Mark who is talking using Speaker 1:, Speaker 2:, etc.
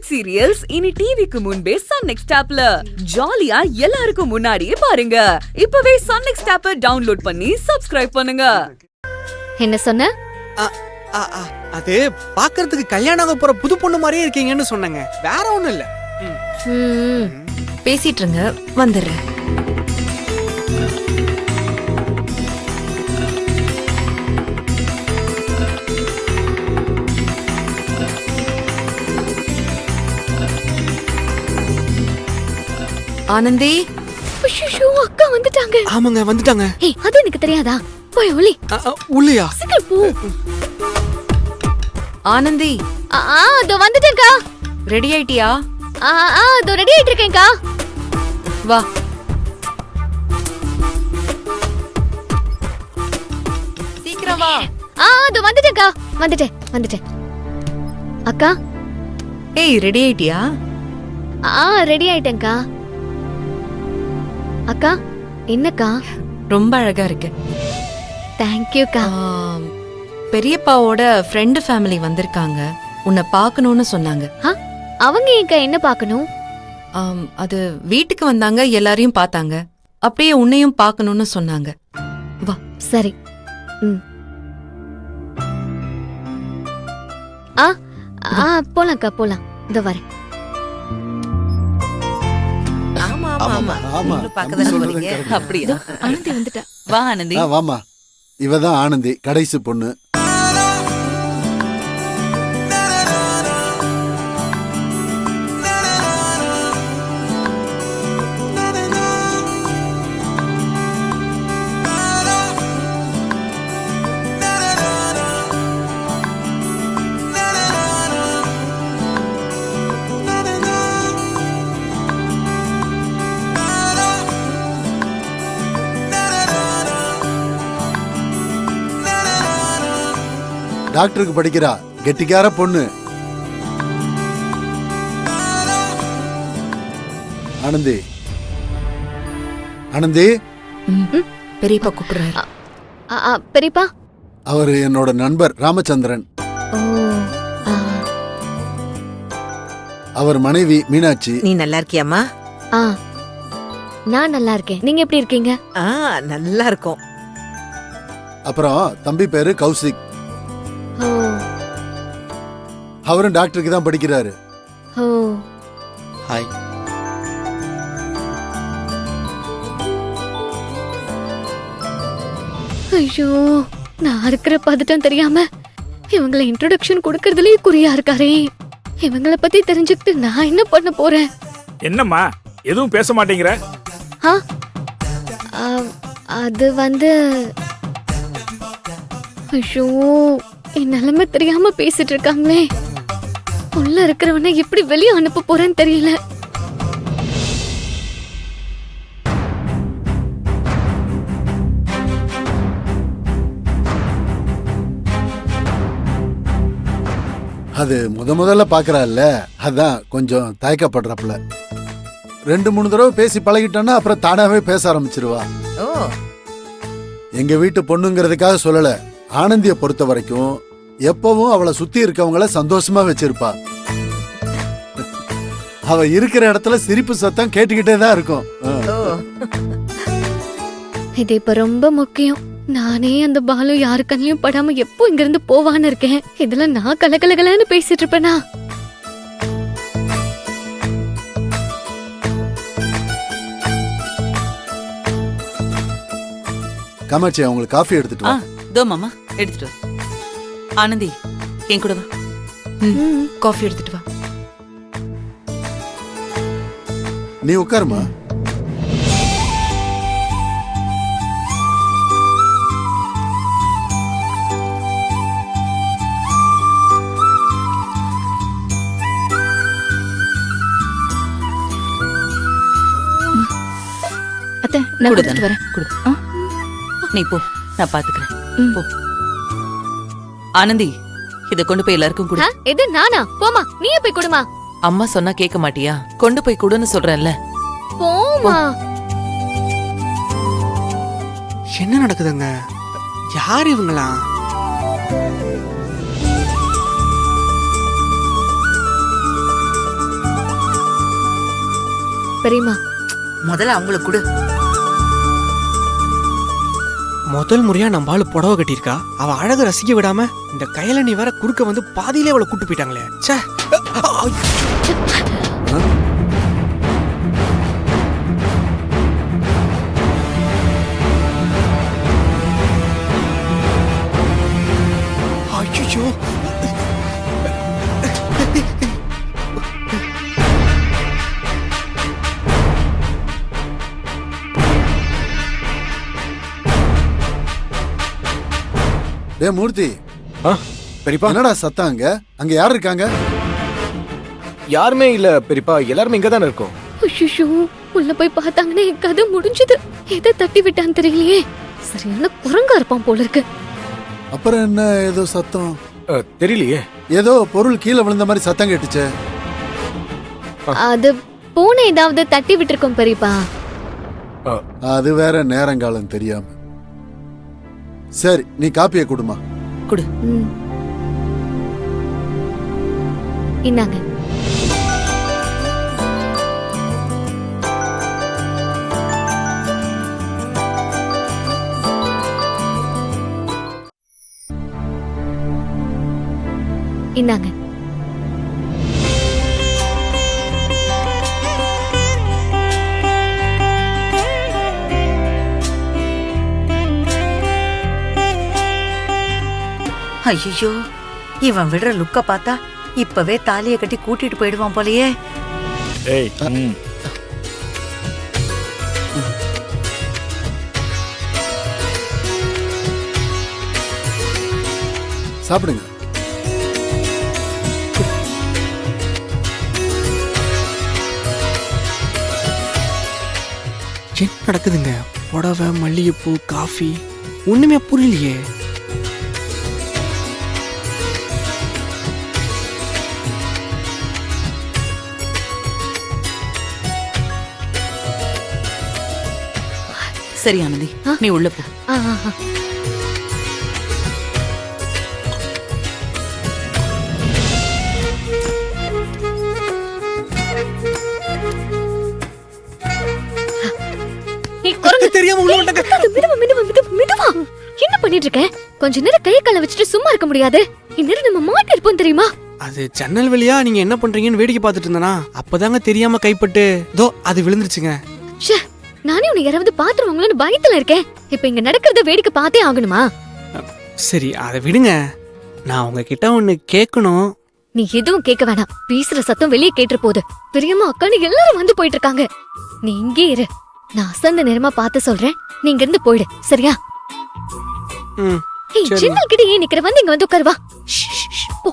Speaker 1: Hit serials இனி டிவிக்கு முன்பே சன் நெக்ஸ்ட் ஆப்ல ஜாலியா எல்லாருக்கும் முன்னாடியே பாருங்க. இப்பவே சன் நெக்ஸ்ட் ஆப்பை டவுன்லோட் பண்ணி சப்ஸ்கிரைப் பண்ணுங்க.
Speaker 2: என்ன சொன்ன?
Speaker 3: அது பாக்குறதுக்கு கல்யாணம் ஆக போற புது பொண்ணு மாதிரியே இருக்கீங்கன்னு சொன்னங்க, வேற ஒண்ணும் இல்ல.
Speaker 4: பேசிட்டு இருங்க, வந்துடுறேன். ஆனந்தி,
Speaker 2: அக்கா வந்துட்டாங்க.
Speaker 3: ஆமாங்க, வந்துட்டாங்க.
Speaker 2: அது எனக்கு தெரியாதா? போய் ஒளி.
Speaker 3: உள்ளியா?
Speaker 2: சீக்கிரம் போ.
Speaker 4: ஆனந்தி,
Speaker 2: அதோ வந்துட்டேன்க்கா.
Speaker 4: ரெடி ஆயிட்டியா?
Speaker 2: அதோ ரெடி ஆயிட்டு இருக்கேன்க்கா.
Speaker 4: வா. சீக்கிரம் வா.
Speaker 2: அதோ வந்துட்டேன்க்கா. வந்துட்டேன். அக்கா,
Speaker 4: ஏய், ரெடி ஆயிட்டியா?
Speaker 2: ரெடி ஆயிட்டேன்க்கா. அக்கா, என்னக்கா?
Speaker 4: ரொம்ப அழகா இருக்கு.
Speaker 2: தேங்க்யூக்கா.
Speaker 4: பெரியப்பாவோட ஃப்ரெண்டு ஃபேமிலி வந்திருக்காங்க, உன்னை பார்க்கணும்னு சொன்னாங்க.
Speaker 2: அவங்க ஏன்க்கா என்ன பார்க்கணும்?
Speaker 4: அது வீட்டுக்கு வந்தாங்க, எல்லாரையும் பார்த்தாங்க, அப்படியே உன்னையும் பார்க்கணும்னு சொன்னாங்க. வா.
Speaker 2: சரி. போலாம்க்கா, போலாம். இதோ வரேன்.
Speaker 4: அப்படியா? ஆனந்தி வந்துட்டா. வா ஆனந்தி.
Speaker 5: வாமா, இவதான் ஆனந்தி, கடைசி பொண்ணு. டாக்டருக்கு படிக்கிறா, கெட்டிக்கார பொண்ணு. ஆனந்தி,
Speaker 4: பெரியப்பா கூப்பிடுறாரு.
Speaker 2: பெரியப்பா?
Speaker 5: அவரு என்னோட நண்பர் ராமச்சந்திரன். அவர் மனைவி மீனாட்சி.
Speaker 6: நீ நல்லா இருக்கியாமா?
Speaker 2: நான் நல்லா இருக்கேன். நீங்க எப்படி இருக்கீங்க?
Speaker 6: நல்லா இருக்கோம்.
Speaker 5: அப்புறம் தம்பி பேரு கௌசிக். அவரும் டாக்டருக்கு தான் படிக்கிறாரு.
Speaker 3: ஹாய்.
Speaker 2: ஐயோ, நான் இருக்கிற பதட்டம் தெரியாம இவங்களை இன்ட்ரோடக்ஷன் கொடுக்கறதுலயே குறியா இருக்காரே. இவங்களை பத்தி தெரிஞ்சுக்கிட்டு நான் என்ன பண்ண போறேன்?
Speaker 7: என்னம்மா எதுவும் பேச மாட்டேங்கிற?
Speaker 2: அது வந்து, ஐயோ, என் நிலைமை தெரியாம பேசிட்டு இருக்காங்களே. உள்ள இருக்கிறவனை எப்படி வெளியே அனுப்ப போறேன்னு தெரியல.
Speaker 5: அது முதல்ல பாக்குறாள்ல, அதான் கொஞ்சம் தயக்கப்படுறப்பல. 2-3 தடவை பேசி பழகிட்டோன்னா அப்புறம் தானாவே பேச ஆரம்பிச்சிருவா. எங்க வீட்டு பொண்ணுங்கிறதுக்காக சொல்லல, ஆனந்திய பொறுத்த வரைக்கும் எப்பவும் அவளை சுத்தி இருக்கவங்கள சந்தோஷமா வச்சிருப்பா. அவ இருக்கிற இடத்துல சிரிப்பு சத்தம் கேட்டுக்கிட்டே தான் இருக்கும்.
Speaker 2: இது இப்ப ரொம்ப முக்கியம். நானே அந்த பாலு யாரு கண்ணிலையும் படாம எப்போ இங்க இருந்து போவான்னு இருக்கேன். இதுல நான் கலகலகலன்னு பேசிட்டு இருப்பேனா?
Speaker 5: காமாட்சி, அவங்களுக்கு காஃபி எடுத்துட்டு வா.
Speaker 4: தோ மாமா, எடுத்துட்டு வா. ஆனந்தி, என் கூட வா. காஃபி எடுத்துட்டு வா.
Speaker 5: நீ உட்காருமா.
Speaker 4: அத்தை, நான் கொடுத்துட்டு வரேன். கொடு. நீ போ, நான் பாத்துக்கிறேன். போ. ஆனந்தி, இத கொண்டு போய் எல்லாருக்கும் கொடு.
Speaker 2: எது நானா? போமா, நீயே போய் கொடுமா.
Speaker 4: அம்மா சொன்னா கேட்க மாட்டியா? கொண்டு போய் கொடுன்னு சொல்றேன்ல.
Speaker 2: போமா.
Speaker 3: என்ன நடக்குதுங்க? யார் இவங்களா?
Speaker 2: பெரியம்மா.
Speaker 6: முதல்ல அவங்களுக்கு கொடு.
Speaker 3: முதல் முறையா நம்ம ஆளு புடவை கட்டியிருக்கா. அவ அழக ரசிக்க விடாம இந்த கையில நீ வேற குறுக்க வந்து பாதியிலே அவளை கூட்டு போயிட்டாங்களே. ச்சே. ஐயோ.
Speaker 5: டே மூர்த்தி,
Speaker 8: பெரியப்பா
Speaker 5: என்னடா சத்தம் அங்க? அங்க யார் இருக்காங்க?
Speaker 8: யாருமே இல்ல பெரியப்பா, எல்லாருமே இங்க தானே இருக்கோம்.
Speaker 2: ஐயோ, உள்ள போய் பார்த்தாங்கன்னா என் கதை முடிஞ்சது. எதை தட்டி விட்டான்னு தெரியலையே. சரியான குரங்கா இருப்பான் போல இருக்கு.
Speaker 5: அப்புறம் என்ன ஏதோ சத்தம்?
Speaker 8: தெரியலையே.
Speaker 5: ஏதோ பொருள் கீழே விழுந்த மாதிரி சத்தம் கேட்டுச்சே.
Speaker 2: அது பூனை ஏதாவது தட்டி விட்டுருக்கோம் பெரியப்பா.
Speaker 5: அது வேற நேரங்காலம் தெரியாம. சரி, நீ காப்பியை கொடுமா.
Speaker 2: ம். இந்தாங்க. இந்தாங்க.
Speaker 6: ஐயோ, இவன் விடுற லுக்க பார்த்தா இப்பவே தாலியை கட்டி கூட்டிட்டு போயிடுவான் போலயே.
Speaker 7: ஏய்
Speaker 5: சாப்பிடுங்க.
Speaker 3: என்ன நடக்குதுங்க? புடவை, மல்லிகைப்பூ, காஃபி, ஒண்ணுமே புரியலையே.
Speaker 9: சரி ஆனந்தி, நீ உள்ள போ.
Speaker 2: ஆ, ஆ, ஆ. நீ குரங்கு
Speaker 3: தெரியாம உள்ள வந்துட்டேங்க.
Speaker 2: மெதுவா மெதுவா மெதுவா மெதுவா. என்ன பண்ணிட்டு இருக்க? கொஞ்ச நேரம் கையை கால வச்சுட்டு சும்மா இருக்க முடியாது. இந்நேரம் நம்ம மாட்டி இருப்போம் தெரியுமா?
Speaker 3: அது ஜன்னல் வழியா நீங்க என்ன பண்றீங்கன்னு வேடிக்கை பார்த்துட்டு இருந்தனா, அப்பதாங்க தெரியாம கைப்பட்டு தோ அது விழுந்துருச்சுங்க.
Speaker 2: ச்சே, நானே உன்னை யாராவது பாத்துருவாங்களோன்னு பயத்துல இருக்கேன். இப்ப இங்க நடக்கிறத வேடிக்கை பார்த்தே ஆகணுமா?
Speaker 3: சரி, அதை விடுங்க. நான் உங்ககிட்ட ஒண்ணு கேட்கணும்.
Speaker 2: நீ எதுவும் கேட்க வேணாம். பேசுற சத்தம் வெளியே கேட்டு போகுது. பிரியமா அக்கான்னு எல்லாரும் வந்து போயிட்டு இருக்காங்க. நீ இங்கே இரு. நான் அசந்த நேரமா பார்த்து சொல்றேன். நீ இங்க இருந்து போயிடு, சரியா?
Speaker 3: ம்,
Speaker 2: ஏய்,
Speaker 3: சரிம்மா.
Speaker 2: ஜன்னல் கிட்ட ஏன் நிக்கிற? வந்து இங்க வந்து உட்காரு வா. ஷ், ஷ், ஷ், போ.